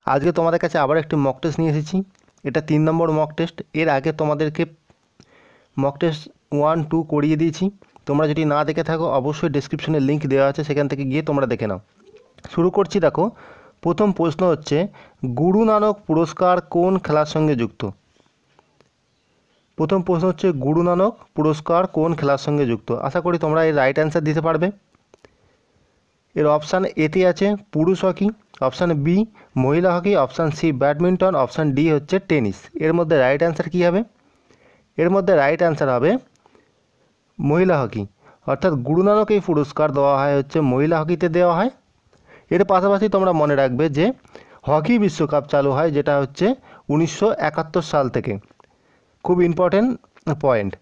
আজকে তোমাদের কাছে আবার একটি মক টেস্ট নিয়ে এসেছি। এটা 3 নম্বর মক টেস্ট। এর আগে তোমাদেরকে মক টেস্ট 1, 2 করিয়ে দিয়েছি। তোমরা যদি না দেখে থাকো অবশ্যই ডেসক্রিপশনে লিঙ্ক দেওয়া আছে, সেখান থেকে গিয়ে তোমরা দেখে নাও। শুরু করছি। দেখো, প্রথম প্রশ্ন হচ্ছে, গুরু নানক পুরস্কার কোন খেলার সঙ্গে যুক্ত? প্রথম প্রশ্ন হচ্ছে, গুরু নানক পুরস্কার কোন খেলার সঙ্গে যুক্ত? আশা করি তোমরা এর রাইট অ্যান্সার দিতে পারবে। এর অপশান এতে আছে পুরুষ হকি, অপশান বি মহিলা hockey, option C badminton, option D হচ্ছে টেনিস। এর মধ্যে রাইট অ্যান্সার কী হবে? এর মধ্যে রাইট অ্যান্সার হবে মহিলা হকি। অর্থাৎ গুরু নানক এই পুরস্কার দেওয়া হয় হচ্ছে মহিলা হকিতে দেওয়া হয়। এর পাশাপাশি তোমরা মনে রাখবে যে হকি বিশ্বকাপ চালু হয়, যেটা হচ্ছে 1971 সাল থেকে। খুব ইম্পর্টেন্ট পয়েন্ট,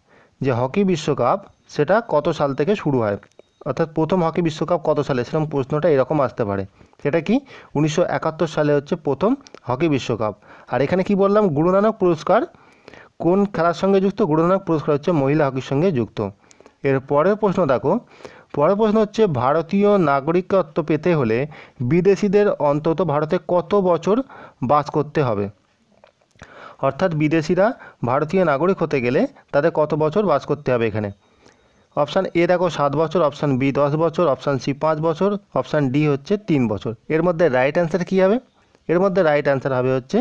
যে হকি বিশ্বকাপ সেটা কত সাল থেকে শুরু হয়, অর্থাৎ প্রথম হকি বিশ্বকাপ কত সালে, সেরকম প্রশ্নটা এরকম আসতে পারে। সেটা কি 1971 সালে হচ্ছে প্রথম হকি বিশ্বকাপ। আর এখানে কি বললাম, গুরু নানক পুরস্কার কোন খেলার সঙ্গে যুক্ত? গুরু নানক পুরস্কার হচ্ছে মহিলা হকির সঙ্গে যুক্ত। এর পরের প্রশ্ন দেখো, পরের প্রশ্ন হচ্ছে, ভারতীয় নাগরিকত্ব পেতে হলে বিদেশিদের অন্তত ভারতে কত বছর বাস করতে হবে? অর্থাৎ বিদেশিরা ভারতীয় নাগরিক হতে গেলে তাদের কত বছর বাস করতে হবে এখানে? অপশান এ দেখো 7 বছর, অপশান বি 10 বছর, অপশান সি 5 বছর, অপশান ডি হচ্ছে 3 বছর। এর মধ্যে রাইট অ্যান্সার কী হবে? এর মধ্যে রাইট অ্যান্সার হবে হচ্ছে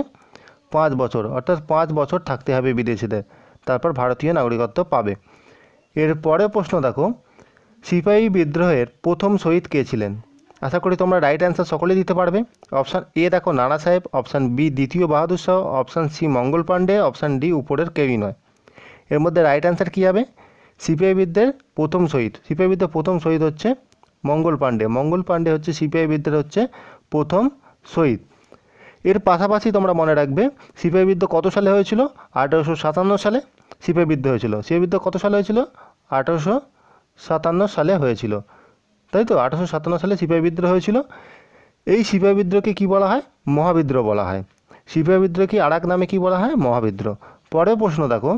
5 বছর। অর্থাৎ 5 বছর থাকতে হবে বিদেশিদের, তারপর ভারতীয় নাগরিকত্ব পাবে। এর পরের প্রশ্ন দেখো, সিপাহী বিদ্রোহের প্রথম শহীদ কে ছিলেন? আশা করি তোমরা রাইট অ্যান্সার সকলে দিতে পারবে। অপশান এ দেখো নানা সাহেব, অপশান বি দ্বিতীয় বাহাদুর শাহ, অপশান সি মঙ্গল পাণ্ডে, অপশান ডি উপরের কেউই নয়। এর মধ্যে রাইট অ্যান্সার কী হবে? সিপাহী বিদ্রোহের প্রথম শহীদ, সিপাহী বিদ্রোহের প্রথম শহীদ হচ্ছে মঙ্গল পাণ্ডে। মঙ্গল পাণ্ডে হচ্ছে সিপাহী বিদ্রোহের হচ্ছে প্রথম শহীদ। এর পাশাপাশি তোমরা মনে রাখবে সিপাহী বিদ্রোহ কত সালে হয়েছিল? 1857 সালে সিপাহী বিদ্রোহ হয়েছিল। সিপাহী বিদ্রোহ কত সালে হয়েছিল? 1857 সালে হয়েছিল, তাই তো? 1857 সালে সিপাহী বিদ্রোহ হয়েছিল। এই সিপাহী বিদ্রোহকে কী বলা হয়? মহাবিদ্রোহ বলা হয়। সিপাহী বিদ্রোহকে আর এক নামে কী বলা হয়? মহাবিদ্রোহ। পরের প্রশ্ন দেখো,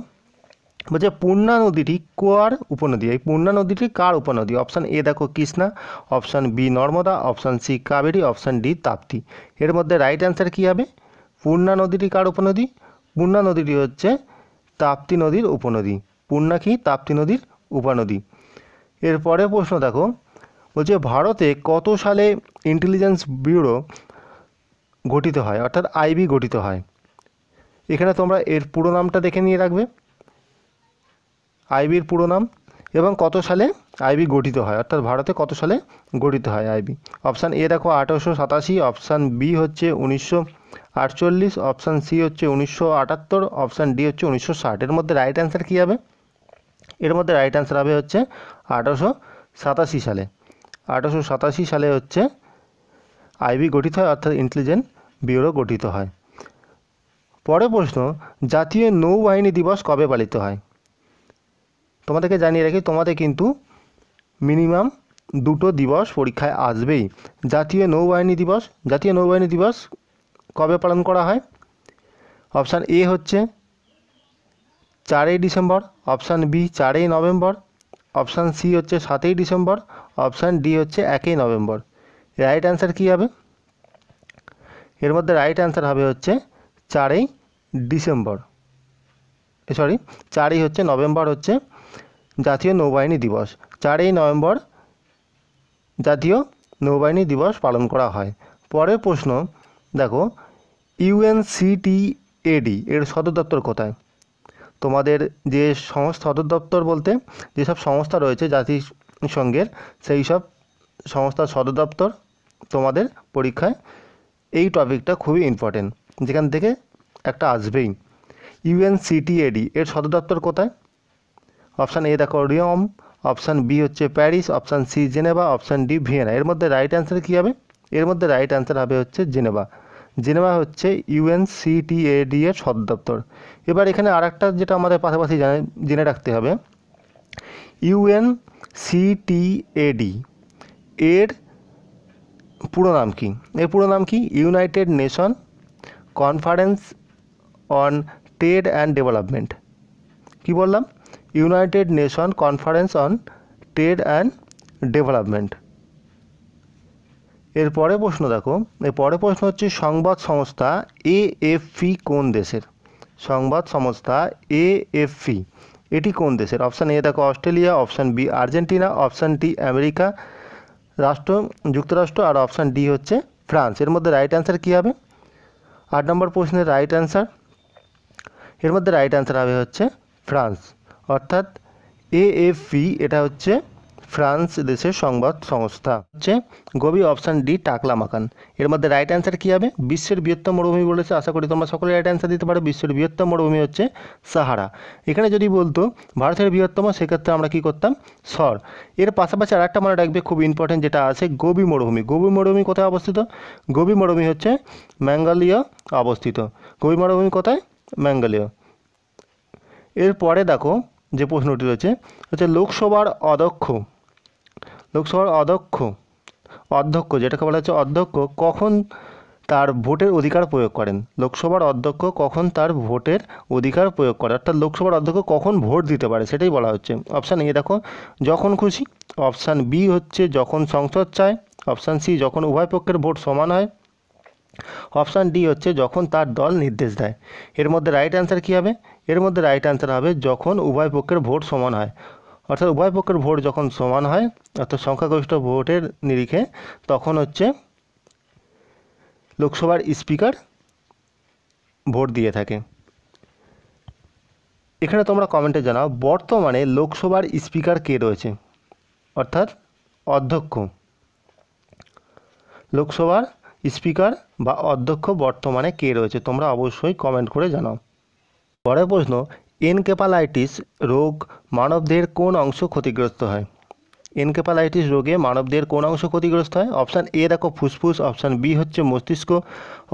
বলছে পূর্ণা নদীটি কার উপনদী? এই পূর্ণা নদীটি কার উপনদী? অপশান এ দেখো Krishna, option B Narmada, option C Kaveri, option D Tapti. এর মধ্যে রাইট অ্যান্সার কী হবে? পূর্ণা নদীটি কার উপনদী? পূর্ণা নদীটি হচ্ছে তাপ্তি নদীর উপনদী। পূর্ণা কি? তাপ্তি নদীর উপনদী। এর পরের প্রশ্ন দেখো, বলছে ভারতে কত সালে ইন্টেলিজেন্স ব্যুরো গঠিত হয়, অর্থাৎ আইবি গঠিত হয়? এখানে তোমরা এর পুরো নামটা দেখে নিয়ে রাখবে, আইবির পুরো নাম, এবং কত সালে আইবি গঠিত হয়, অর্থাৎ ভারতে কত সালে গঠিত হয় আইবি। অপশান এ দেখো 1887, অপশান বি হচ্ছে 1948, অপশান সি হচ্ছে 1978, অপশান ডি হচ্ছে 1960। এর মধ্যে রাইট অ্যান্সার কী হবে? এর মধ্যে রাইট অ্যান্সার হবে হচ্ছে 1887 সালে। 1887 সালে হচ্ছে আইবি গঠিত হয়, অর্থাৎ ইন্টেলিজেন্স ব্যুরো গঠিত হয়। পরের প্রশ্ন, জাতীয় নৌবাহিনী দিবস কবে পালিত হয়? তোমাদেরকে জানিয়ে রাখি, তোমাদের কিন্তু মিনিমাম 2টো দিবস পরীক্ষায় আসবেই। জাতীয় নৌবাহিনী দিবস, জাতীয় নৌবাহিনী দিবস কবে পালন করা হয়? অপশান এ হচ্ছে 4ই ডিসেম্বর, অপশান বি 4ই নভেম্বর, অপশান সি হচ্ছে 7ই ডিসেম্বর, অপশান ডি হচ্ছে 1ই নভেম্বর। রাইট অ্যান্সার কী হবে? এর মধ্যে রাইট অ্যান্সার হবে হচ্ছে 4ই ডিসেম্বর, 4ই হচ্ছে নভেম্বর হচ্ছে জাতীয় নৌবাহিনী দিবস। 4ই নভেম্বর জাতীয় নৌবাহিনী দিবস পালন করা হয়। পরের প্রশ্ন দেখো, ইউএনসিটিএডি এর সদর দপ্তর কোথায়? তোমাদের যে সদর দপ্তর বলতে যেসব সংস্থা রয়েছে জাতিসংঘের, সেই সব সংস্থার সদর দপ্তর তোমাদের পরীক্ষায় এই টপিকটা খুবই ইম্পর্টেন্ট, যেখান থেকে একটা আসবেই। ইউএনসিটিএডি এর সদর দপ্তর কোথায়? অপশান এ দেখো রিয়ম, অপশান বি হচ্ছে Paris, option C Geneva, option D Vienna. এর মধ্যে রাইট অ্যান্সার কী হবে? এর মধ্যে রাইট অ্যান্সার হবে হচ্ছে জেনেভা। জেনেভা হচ্ছে ইউএনসিটিএডি এর সদর দপ্তর। এবার এখানে আর একটা যেটা আমাদের পাশাপাশি জেনে রাখতে হবে, ইউএনসিটিএডি এর পুরো নাম কি? এর পুরো নাম কি? United Nation Conference on Trade and Development. কী বললাম? United Nation Conference on Trade and Development. এরপরে প্রশ্ন দেখো, এরপরে প্রশ্ন হচ্ছে সংবাদ সংস্থা এএফপি কোন দেশের? সংবাদ সংস্থা এএফপি এটি কোন দেশের? অপশান এ দেখো Australia, option B Argentina, option D America যুক্তরাষ্ট্র, আর অপশান ডি হচ্ছে ফ্রান্স। এর মধ্যে রাইট অ্যান্সার কী হবে? 8 নম্বর প্রশ্নের রাইট অ্যান্সার, এর মধ্যে রাইট অ্যান্সার হবে হচ্ছে ফ্রান্স, অর্থাৎ এএফপি এটা হচ্ছে ফ্রান্স দেশের সংবাদ সংস্থা। হচ্ছে গভীর, অপশান ডি টাকলামাকান। এর মধ্যে রাইট অ্যান্সার কী হবে? বিশ্বের বৃহত্তম মরুভূমি বলেছে, আশা করি তোমরা সকলে রাইট অ্যান্সার দিতে পারো। বিশ্বের বৃহত্তম মরুভূমি হচ্ছে সাহারা। এখানে যদি বলতো ভারতের বৃহত্তম, সেক্ষেত্রে আমরা কী করতাম? সর। এর পাশাপাশি আর একটা মনে রাখবে খুব ইম্পর্টেন্ট, যেটা আছে গোবি মরুভূমি। গোবি মরুভূমি কোথায় অবস্থিত? গোবি মরুভূমি হচ্ছে ম্যাঙ্গালিয় অবস্থিত। গোবি মরুভূমি কোথায়? ম্যাঙ্গালিয়। এরপরে দেখো যে প্রশ্নটি রয়েছে হচ্ছে লোকসভার অধ্যক্ষ যেটাকে বলা হচ্ছে অধ্যক্ষ কখন তার ভোটের অধিকার প্রয়োগ করেন? লোকসভার অধ্যক্ষ কখন তার ভোটের অধিকার প্রয়োগ করে, অর্থাৎ লোকসভার অধ্যক্ষ কখন ভোট দিতে পারে সেটাই বলা হচ্ছে। অপশান এ দেখো যখন খুশি, অপশান বি হচ্ছে যখন সংসদ চায়, অপশান সি যখন উভয় পক্ষের ভোট সমান হয়, অপশান ডি হচ্ছে যখন তার দল নির্দেশ দেয়। এর মধ্যে রাইট অ্যান্সার কী হবে? এর মধ্যে রাইট অ্যান্সার হবে যখন উভয় পক্ষের ভোট সমান হয়, অর্থাৎ উভয় পক্ষের ভোট যখন সমান হয়, অর্থাৎ সংখ্যাগরিষ্ঠ ভোটের নিরিখে, তখন হচ্ছে লোকসভার স্পিকার ভোট দিয়ে থাকে। এখানে তোমরা কমেন্টে জানাও বর্তমানে লোকসভার স্পিকার কে রয়েছে, অর্থাৎ অধ্যক্ষ। লোকসভার স্পিকার বা অধ্যক্ষ বর্তমানে কে রয়েছে, তোমরা অবশ্যই কমেন্ট করে জানাও। পরের প্রশ্ন, এনকেফালাইটিস রোগ মানবদেহের কোন অংশ ক্ষতিগ্রস্ত হয়? এনকেফালাইটিস রোগে মানবদেহের কোন অংশ ক্ষতিগ্রস্ত হয়? অপশান এ দেখো ফুসফুস, অপশান বি হচ্ছে মস্তিষ্ক,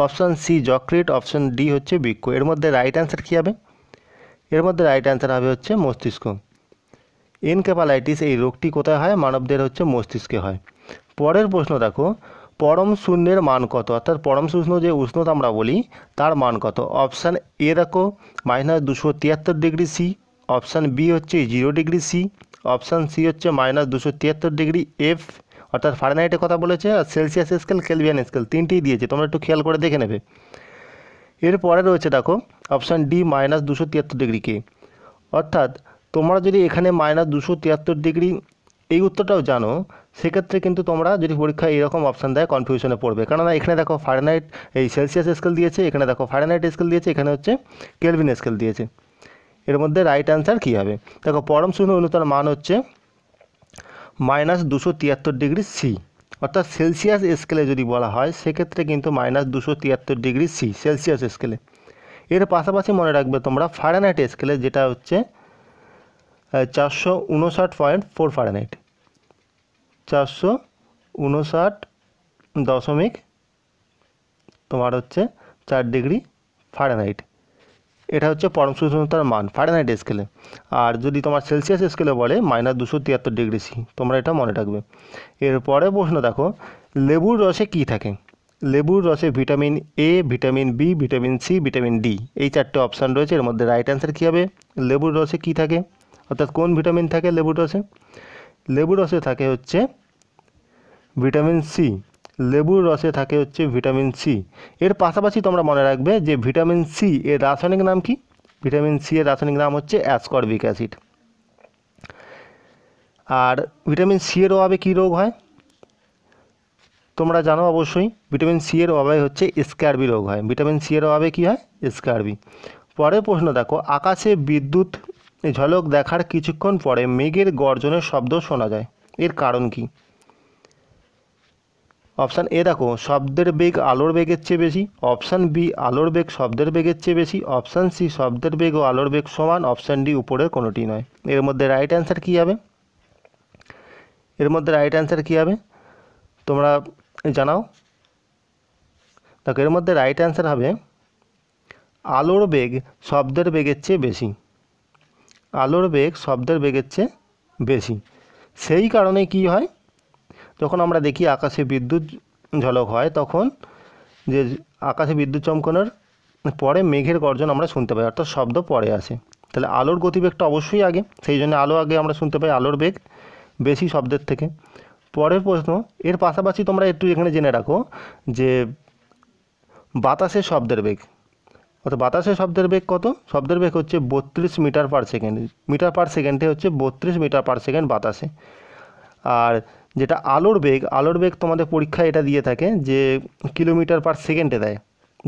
অপশান সি যকৃৎ, অপশান ডি হচ্ছে বৃক্ক। এর মধ্যে রাইট অ্যান্সার কী হবে? এর মধ্যে রাইট অ্যান্সার হবে হচ্ছে মস্তিষ্ক। এনকেফালাইটিস এই রোগটি কোথায় হয়? মানবদেহের হচ্ছে মস্তিষ্কে হয়। পরের প্রশ্ন দেখো, পরম শূন্যের মান কত, অর্থাৎ পরম শূন্য যে উষ্ণতা আমরা বলি তার মান কত? অপশান এ দেখো -273 ডিগ্রি সি, অপশান বি হচ্ছে 0 ডিগ্রি সি, অপশান সি হচ্ছে -273 ডিগ্রি এফ, অর্থাৎ ফারেনহাইটের কথা বলেছে, আর সেলসিয়াস স্কেল, কেলভিয়ান স্কেল তিনটেই দিয়েছে, তোমরা একটু খেয়াল করে দেখে নেবে। এরপরে রয়েছে দেখো অপশান ডি -273 ডিগ্রি কে, অর্থাৎ তোমরা যদি এখানে -273 ডিগ্রি এই উত্তরটাও জানো, সেক্ষেত্রে কিন্তু তোমরা যদি পরীক্ষায় এরকম অপশান দেয় কনফিউশনে পড়বে, কেননা এখানে দেখো ফারেনহাইট এই সেলসিয়াস স্কেল দিয়েছে, এখানে দেখো ফারেনহাইট স্কেল দিয়েছে, এখানে হচ্ছে কেলভিন স্কেল দিয়েছে। এর মধ্যে রাইট অ্যান্সার কী হবে? দেখো পরম শূন্য উষ্ণতার মান হচ্ছে -273 ডিগ্রি সি, অর্থাৎ সেলসিয়াস স্কেলে যদি বলা হয় সেক্ষেত্রে কিন্তু -273 ডিগ্রি সি সেলসিয়াস স্কেলে। এর পাশাপাশি মনে রাখবে তোমরা ফারেনহাইট স্কেলে, যেটা হচ্ছে 459.4 ফারেনহাইট, 459 তোমার হচ্ছে 4 ডিগ্রি ফারেনহাইট, এটা হচ্ছে পরম সূক্ষ্মতার মান ফারেনহাইট স্কেলে। আর যদি তোমার সেলসিয়াস স্কেলে বলে -273 ডিগ্রি সি, তোমরা এটা মনে রাখবে। এরপরে প্রশ্ন দেখো, লেবুর রসে কী থাকে? লেবুর রসে vitamin A, vitamin B, vitamin C, vitamin D এই 4টে অপশান রয়েছে। এর মধ্যে রাইট অ্যান্সার কী হবে? লেবুর রসে কী থাকে, অর্থাৎ কোন ভিটামিন থাকে লেবুর রসে? লেবুর রসে থাকে হচ্ছে ভিটামিন সি, লেবুর রসে থাকে হচ্ছে ভিটামিন সি। এর পাশাপাশি তোমরা মনে রাখবে যে ভিটামিন সি এর রাসায়নিক নাম কি? ভিটামিন সি এর রাসায়নিক নাম হচ্ছে অ্যাসকর্বিক অ্যাসিড। আর ভিটামিন সি এর অভাবে কী রোগ হয় তোমরা জানো অবশ্যই, ভিটামিন সি এর অভাবে হচ্ছে স্ক্যারবি রোগ হয়। ভিটামিন সি এর অভাবে কী হয়? স্ক্যারবি। পরের প্রশ্ন দেখো, আকাশে বিদ্যুৎ ঝলক দেখার কিছুক্ষণ পরে মেঘের গর্জনের শব্দ শোনা যায়, এর কারণ কি? অপশান এ দেখো শব্দের বেগ আলোর বেগের চেয়ে বেশি, অপশান বি আলোর বেগ শব্দের বেগের চেয়ে বেশি, অপশান সি শব্দের বেগ ও আলোর বেগ সমান, অপশান ডি উপরের কোনোটি নয়। এর মধ্যে রাইট অ্যান্সার কী হবে? এর মধ্যে রাইট অ্যান্সার কী হবে তোমরা জানাও। দেখো এর মধ্যে রাইট অ্যান্সার হবে আলোর বেগ শব্দের বেগের চেয়ে বেশি, আলোর বেগ শব্দের বেগের চেয়ে বেশি। সেই কারণে কি হয়, যখন আমরা দেখি আকাশে বিদ্যুৎ ঝলক হয়, তখন যে আকাশে বিদ্যুৎ চমকানোর পরে মেঘের গর্জন আমরা শুনতে পাই, অর্থাৎ শব্দ পরে আসে। তাহলে আলোর গতিবেগটা অবশ্যই আগে, সেই জন্য আলো আগে আমরা শুনতে পাই, আলোর বেগ বেশি শব্দের থেকে। পরের প্রশ্ন, এর পাশাপাশি তোমরা একটু এখানে জেনে রাখো যে বাতাসের শব্দের বেগ, অর্থাৎ বাতাসের শব্দের বেগ কত? শব্দের বেগ হচ্ছে 32 metre per second. Metre per সেকেন্ডে হচ্ছে 32 মিটার পার সেকেন্ড বাতাসে। আর যেটা আলোর বেগ তোমাদের পরীক্ষায় এটা দিয়ে থাকে যে কিলোমিটার পার সেকেন্ডে দেয়,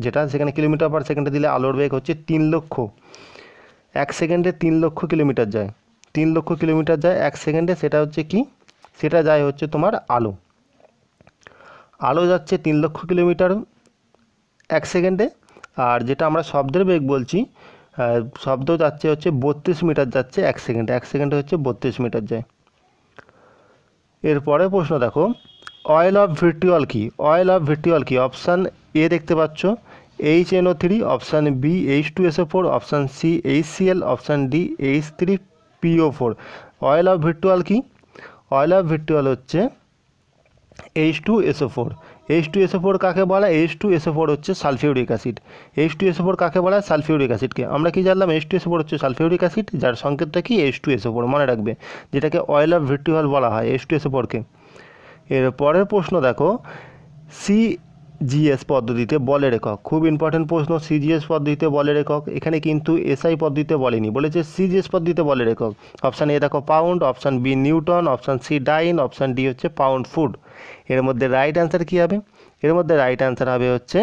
যেটা সেখানে কিলোমিটার পার সেকেন্ডে দিলে আলোর বেগ হচ্ছে 3 লক্ষ, 1 সেকেন্ডে 3 লক্ষ কিলোমিটার যায়, 3 লক্ষ কিলোমিটার যায় 1 সেকেন্ডে। সেটা হচ্ছে কি? সেটা যায় হচ্ছে তোমার আলো যাচ্ছে 3 লক্ষ কিলোমিটার 1 সেকেন্ডে। আর যেটা আমরা শব্দের বেগ বলছি, শব্দ যাচ্ছে হচ্ছে 32 মিটার যাচ্ছে 1 সেকেন্ডে, 1 সেকেন্ডে হচ্ছে 32 মিটার যায়। এরপরে প্রশ্ন দেখো, অয়েল অফ ভিট্রিয়ল কি? অয়েল অফ ভিট্রিয়ল কি? অপশান এ দেখতে পাচ্ছ HNO3, option B H2SO4, option C HCl, option D H3PO4। Oil of vitriol কি? অয়েল অফ ভিট্রিয়ল হচ্ছে H2SO4। H2SO4 কাকে বলা? H2SO4 হচ্ছে সালফিউরিক অ্যাসিড। H2SO4 কাকে বলা? সালফিউরিক অ্যাসিডকে। আমরা কি জানলাম? H2SO4 হচ্ছে সালফিউরিক অ্যাসিড, যার সংকেতটা কি? H2SO4, মনে রাখবে, যেটাকে অয়েল অফ ভিট্রিয়ল বলা হয় H2SO4কে। এর পরের প্রশ্ন দেখো, CGS পদ্ধতিতে বলের একক। খুব ইম্পর্টেন্ট প্রশ্ন, CGS পদ্ধতিতে বলের একক। এখানে কিন্তু SI পদ্ধতিতে বলেনি, বলেছে CGS পদ্ধতিতে বলের একক। অপশান এ দেখো pound, option B newton, option C dyne, option D হচ্ছে পাউন্ড ফুট। এর মধ্যে রাইট অ্যান্সার কী হবে? এর মধ্যে রাইট অ্যান্সার হবে হচ্ছে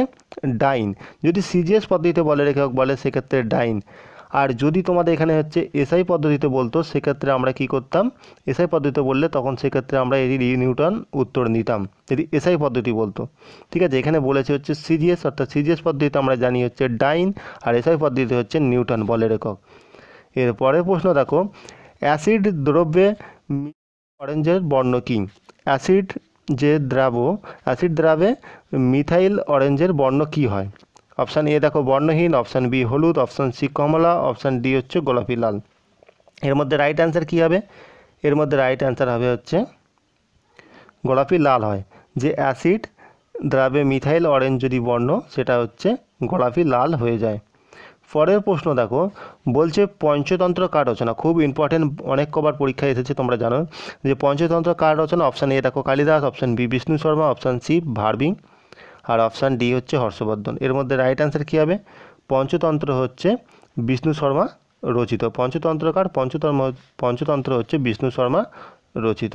ডাইন। যদি CGS পদ্ধতিতে বলের একক বলে সেক্ষেত্রে ডাইন। আর যদি তোমাদের এখানে হচ্ছে SI পদ্ধতিতে বলতো সেক্ষেত্রে আমরা কি করতাম? SI পদ্ধতিতে বললে তখন সেক্ষেত্রে আমরা নিউটন উত্তর নিতাম যদি SI পদ্ধতি বলতো। ঠিক আছে, এখানে বলেছে হচ্ছে CGS, অর্থাৎ CGS পদ্ধতিতে আমরা জানি হচ্ছে ডাইন, আর SI পদ্ধতিতে হচ্ছে নিউটন বলের একক। এর পরের প্রশ্ন দেখো, অ্যাসিড অরেঞ্জের বর্ণ কী? অ্যাসিড দ্রাবে মিথাইল অরেঞ্জের বর্ণ কী হয়? অপশান এ দেখো বর্ণহীন, অপশান বি হলুদ, অপশান সি কমলা, অপশান ডি হচ্ছে গোলাপি লাল। এর মধ্যে রাইট অ্যান্সার কী হবে? এর মধ্যে রাইট অ্যান্সার হবে হচ্ছে গোলাপি লাল হয়। যে অ্যাসিড দ্রাবে মিথাইল অরেঞ্জ যদি বর্ণ, সেটা হচ্ছে গোলাপি লাল হয়ে যায়। পরের প্রশ্ন দেখো, বলছে পঞ্চতন্ত্র কার রচনা? খুব ইম্পর্টেন্ট, অনেক কবার পরীক্ষায় এসেছে তোমরা জানো যে পঞ্চতন্ত্র কার রচনা। অপশান এ দেখো Kalidas, option B Vishnu Sharma, option C Bharavi, আর অপশান ডি হচ্ছে হর্ষবর্ধন। এর মধ্যে রাইট অ্যান্সার কী হবে? পঞ্চতন্ত্র হচ্ছে বিষ্ণু শর্মা রচিত। পঞ্চতন্ত্রকার পঞ্চতন্ত্র হচ্ছে বিষ্ণু শর্মা রচিত।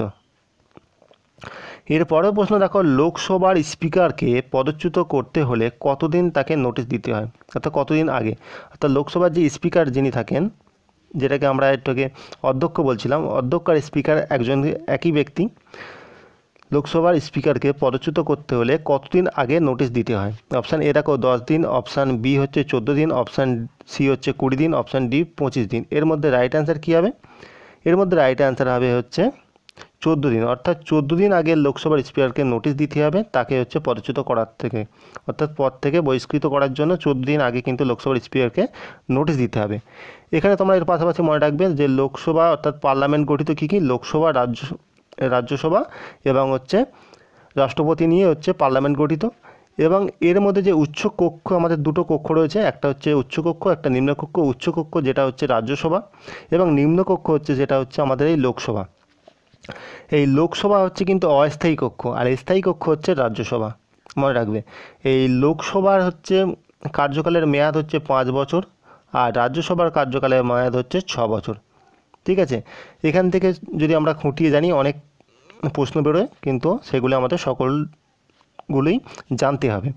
এর পরের প্রশ্ন দেখো, লোকসভার স্পিকারকে পদচ্যুত করতে হলে কতদিন তাকে নোটিশ দিতে হয়, অর্থাৎ কতদিন আগে? অর্থাৎ লোকসভার যে স্পিকার যিনি থাকেন, যেটাকে আমরা একটুকে অধ্যক্ষ বলছিলাম, অধ্যক্ষ আর স্পিকার একজন একই ব্যক্তি। লোকসভার স্পিকারকে পদচ্যুত করতে হলে কতদিন আগে নোটিশ দিতে হয়? অপশান এ দেখো 10 দিন, অপশান বি হচ্ছে 14 দিন, অপশান সি হচ্ছে 20 দিন, অপশান ডি 25 দিন। এর মধ্যে রাইট অ্যান্সার কী হবে? এর মধ্যে রাইট অ্যান্সার হবে হচ্ছে 14 দিন, অর্থাৎ 14 দিন আগে লোকসভার স্পিকারকে নোটিশ দিতে হবে তাকে হচ্ছে পদচ্যুত করার থেকে, অর্থাৎ পদ থেকে বহিষ্কৃত করার জন্য 14 দিন আগে কিন্তু লোকসভার স্পিকারকে নোটিশ দিতে হবে। এখানে তোমরা এর পাশাপাশি মনে রাখবে যে লোকসভা অর্থাৎ পার্লামেন্ট গঠিত কী কী? লোকসভা, রাজ্যসভা এবং হচ্ছে রাষ্ট্রপতি নিয়ে হচ্ছে পার্লামেন্ট গঠিত। এবং এর মধ্যে যে উচ্চ কক্ষ, আমাদের দুটো কক্ষ রয়েছে, একটা হচ্ছে উচ্চকক্ষ, একটা নিম্নকক্ষ। উচ্চকক্ষ যেটা হচ্ছে রাজ্যসভা, এবং নিম্নকক্ষ হচ্ছে যেটা হচ্ছে আমাদের এই লোকসভা। এই লোকসভা হচ্ছে কিন্তু অস্থায়ী কক্ষ, আর স্থায়ী কক্ষ হচ্ছে রাজ্যসভা, মনে রাখবে। এই লোকসভার হচ্ছে কার্যকালের মেয়াদ হচ্ছে 5 বছর, আর রাজ্যসভার কার্যকালের মেয়াদ হচ্ছে 6 বছর। ঠিক আছে, এখান থেকে যদি আমরা খুঁটিয়ে জানি অনেক প্রশ্ন বেরোয়, কিন্তু সেগুলো আমাদের সকলগুলোই জানতে হবে।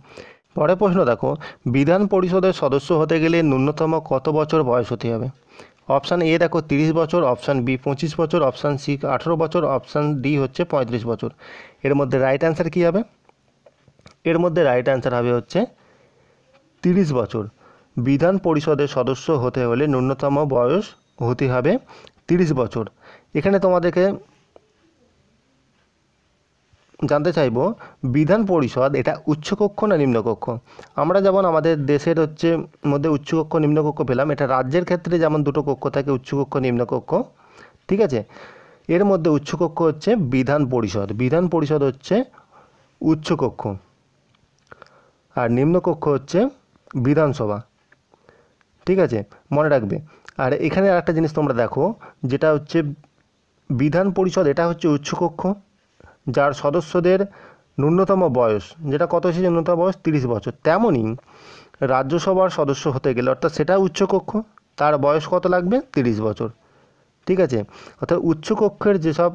পরের প্রশ্ন দেখো, বিধান পরিষদের সদস্য হতে গেলে ন্যূনতম কত বছর বয়স হতে হবে? অপশান এ দেখো 30 বছর, অপশান বি 25 বছর, অপশান সি 18 বছর, অপশান ডি হচ্ছে 35 বছর। এর মধ্যে রাইট অ্যান্সার কী হবে? এর মধ্যে রাইট অ্যান্সার হবে হচ্ছে 30 বছর। বিধান পরিষদের সদস্য হতে হলে ন্যূনতম বয়স হতে হবে 30 বছর। এখানে তোমাদেরকে জানতে চাইব, বিধান পরিষদ এটা উচ্চকক্ষ না নিম্নকক্ষ? আমরা যেমন আমাদের দেশের হচ্ছে মধ্যে উচ্চকক্ষ নিম্নকক্ষ পেলাম, এটা রাজ্যের ক্ষেত্রে যেমন দুটো কক্ষ থাকে, উচ্চকক্ষ নিম্নকক্ষ। ঠিক আছে, এর মধ্যে উচ্চকক্ষ হচ্ছে বিধান পরিষদ। বিধান পরিষদ হচ্ছে উচ্চকক্ষ, আর নিম্নকক্ষ হচ্ছে বিধানসভা। ঠিক আছে, মনে রাখবে। আর এখানে আরেকটা জিনিস তোমরা দেখো, যেটা হচ্ছে বিধান পরিষদ এটা হচ্ছে উচ্চকক্ষ, যার সদস্যদের ন্যূনতম বয়স, যেটা কত এসেছে ন্যূনতম বয়স 30 বছর, তেমনই রাজ্যসভার সদস্য হতে গেলে অর্থাৎ সেটা উচ্চকক্ষ, তার বয়স কত লাগবে 30 বছর। ঠিক আছে, অর্থাৎ উচ্চকক্ষের যেসব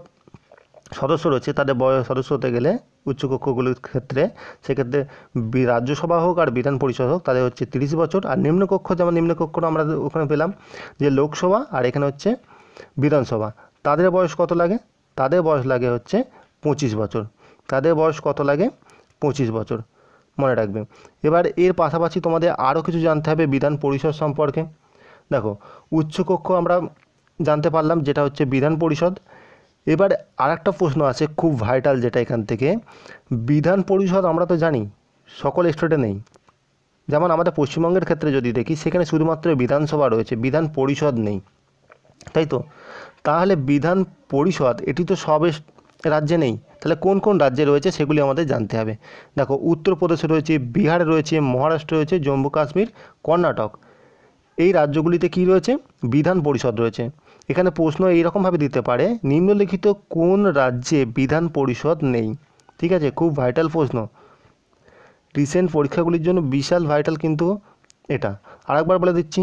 সদস্য রয়েছে তাদের বয়স সদস্য হতে গেলে উচ্চকক্ষগুলির ক্ষেত্রে সেক্ষেত্রে রাজ্যসভা হোক আর বিধান পরিষদ হোক তাদের হচ্ছে 30 বছর। আর নিম্নকক্ষ, যেমন নিম্নকক্ষ আমরা ওখানে পেলাম যে লোকসভা আর এখানে হচ্ছে বিধানসভা, তাদের বয়স কত লাগে, তাদের বয়স লাগে হচ্ছে 25 বছর, তাদের বয়স কত লাগে 25 বছর, মনে রাখবে। এবার এর পাশাপাশি তোমাদের আরও কিছু জানতে হবে বিধান পরিষদ সম্পর্কে। দেখো, উচ্চকক্ষ আমরা জানতে পারলাম যেটা হচ্ছে বিধান পরিষদ। এবার আর একটা প্রশ্ন আছে খুব ভাইটাল, যেটা এখান থেকে বিধান পরিষদ আমরা তো জানি সকল স্টেটে নেই, যেমন আমাদের পশ্চিমবঙ্গের ক্ষেত্রে যদি দেখি সেখানে শুধুমাত্র বিধানসভা রয়েছে, বিধান পরিষদ নেই, তাই তো। তাহলে বিধান পরিষদ এটি তো সব রাজ্যে নেই, তাহলে কোন কোন রাজ্যে রয়েছে সেগুলি আমাদের জানতে হবে। দেখো, উত্তরপ্রদেশে রয়েছে, বিহারে রয়েছে, মহারাষ্ট্র রয়েছে, জম্মু কাশ্মীর, কর্ণাটক, এই রাজ্যগুলিতে কি রয়েছে বিধান পরিষদ রয়েছে। এখানে প্রশ্ন এইরকমভাবে দিতে পারে, নিম্নলিখিত কোন রাজ্যে বিধান পরিষদ নেই। ঠিক আছে, খুব ভাইটাল প্রশ্ন, রিসেন্ট পরীক্ষাগুলির জন্য বিশাল ভাইটাল কিন্তু এটা। আরেকবার বলে দিচ্ছি,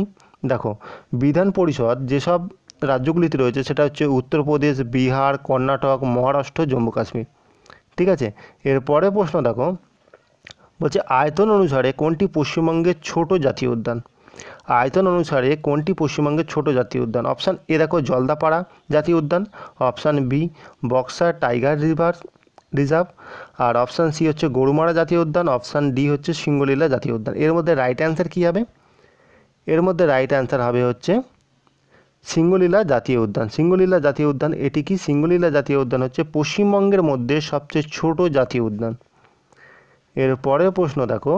দেখো বিধান পরিষদ যেসব রাজ্যগুলিতে রয়েছে সেটা হচ্ছে উত্তরপ্রদেশ, বিহার, কর্ণাটক, মহারাষ্ট্র, জম্মু কাশ্মীর। ঠিক আছে, এরপরে প্রশ্ন দেখো, বলছে আয়তন অনুসারে কোনটি পশ্চিমবঙ্গের ছোট জাতীয় উদ্যান। আয়তন অনুসারে কোনটি পশ্চিমবঙ্গের ছোট জাতীয় উদ্যান। অপশান এ দেখো জলদাপাড়া জাতীয় উদ্যান, option B Buxa tiger reserve, আর অপশান সি হচ্ছে গরুমারা জাতীয় উদ্যান, অপশান ডি হচ্ছে সিঙ্গলীলা জাতীয় উদ্যান। এর মধ্যে রাইট অ্যান্সার কী হবে, এর মধ্যে রাইট অ্যান্সার হবে হচ্ছে সিঙ্গলীলা জাতীয় উদ্যান। সিঙ্গলীলা জাতীয় উদ্যান এটি কি, সিঙ্গলীলা জাতীয় উদ্যান হচ্ছে পশ্চিমবঙ্গের মধ্যে সবচেয়ে ছোট জাতীয় উদ্যান। এর পরের প্রশ্ন দেখো,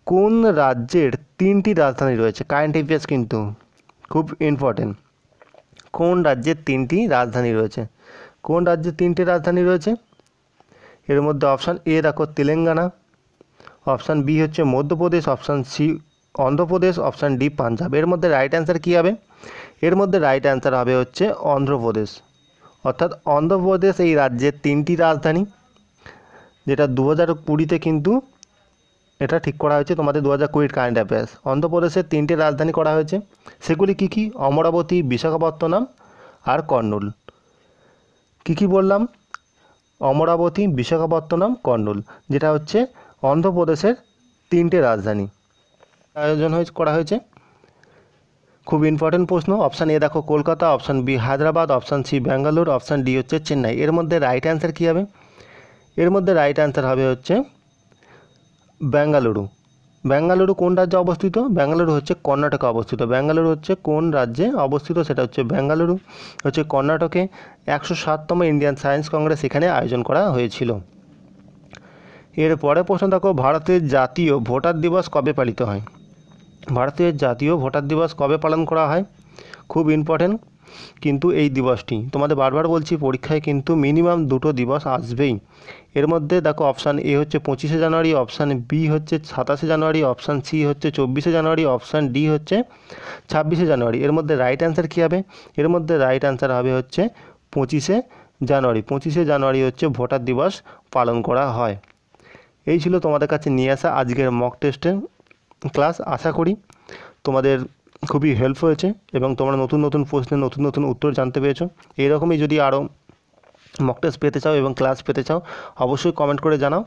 কোন রাজ্যের 3টি রাজধানী রয়েছে। কারেন্ট অ্যাফেয়ার্স কিন্তু খুব ইম্পর্টেন্ট, কোন রাজ্যের 3টি রাজধানী রয়েছে, কোন রাজ্যের 3টি রাজধানী রয়েছে। এর মধ্যে অপশান এ দেখো তেলেঙ্গানা, অপশান বি হচ্ছে Madhya Pradesh, option C Andhra Pradesh, option D Punjab. এর মধ্যে রাইট অ্যান্সার কী হবে, এর মধ্যে রাইট অ্যান্সার হবে হচ্ছে অন্ধ্রপ্রদেশ। অর্থাৎ অন্ধ্রপ্রদেশ এই রাজ্যের 3টি রাজধানী, যেটা 2020-তে কিন্তু এটা ঠিক করা হয়েছে তোমাদের 2020 কারেন্ট অ্যাফেয়ার্স। অন্ধ্রপ্রদেশের 3টি রাজধানী করা হয়েছে, সেগুলি কী কী, অমরাবতী, বিশাখাপত্তনম আর কর্নুল। কী কী বললাম, অমরাবতী, বিশাখাপত্তনম, কর্নুল, যেটা হচ্ছে অন্ধ্রপ্রদেশের 3টে রাজধানী করা হয়েছে। খুব ইম্পর্টেন্ট প্রশ্ন। অপশান এ দেখো Kolkata, option B Hyderabad, option C Bangalore, option D হচ্ছে চেন্নাই। এর মধ্যে রাইট অ্যান্সার কী হবে, এর মধ্যে রাইট অ্যান্সার হবে হচ্ছে বেঙ্গালুরু। বেঙ্গালুরু কোন রাজ্যে অবস্থিত, বেঙ্গালুরু হচ্ছে কর্ণাটকে অবস্থিত। বেঙ্গালুরু হচ্ছে কোন রাজ্যে অবস্থিত, সেটা হচ্ছে বেঙ্গালুরু হচ্ছে কর্ণাটকে। 107তম ইন্ডিয়ান সায়েন্স কংগ্রেস এখানে আয়োজন করা হয়েছিল। এরপরে প্রশ্ন দেখো, ভারতের জাতীয় ভোটার দিবস কবে পালিত হয়। ভারতের জাতীয় ভোটার দিবস কবে পালন করা হয়, খুব ইম্পর্টেন্ট কিন্তু এই দিবসটি, তোমাদের বারবার বলছি পরীক্ষায় কিন্তু মিনিমাম 2টো দিবস আসবেই। এর মধ্যে দেখো অপশান এ হচ্ছে 25শে জানুয়ারি, অপশান বি হচ্ছে 27শে জানুয়ারি, অপশান সি হচ্ছে 24শে জানুয়ারি, অপশান ডি হচ্ছে 26শে জানুয়ারি। এর মধ্যে রাইট অ্যান্সার কী হবে, এর মধ্যে রাইট অ্যান্সার হবে হচ্ছে 25শে জানুয়ারি। 25শে জানুয়ারি হচ্ছে ভোটার দিবস পালন করা হয়। এই ছিল তোমাদের কাছে নিয়ে আসা আজকের মক টেস্টের ক্লাস। আশা করি তোমাদের খুবই হেল্প হয়েছে এবং তোমরা নতুন নতুন প্রশ্নের নতুন নতুন উত্তর জানতে পেরেছো। এইরকমই যদি আরও মক টেস্ট পেতে চাও এবং ক্লাস পেতে চাও অবশ্যই কমেন্ট করে জানাও।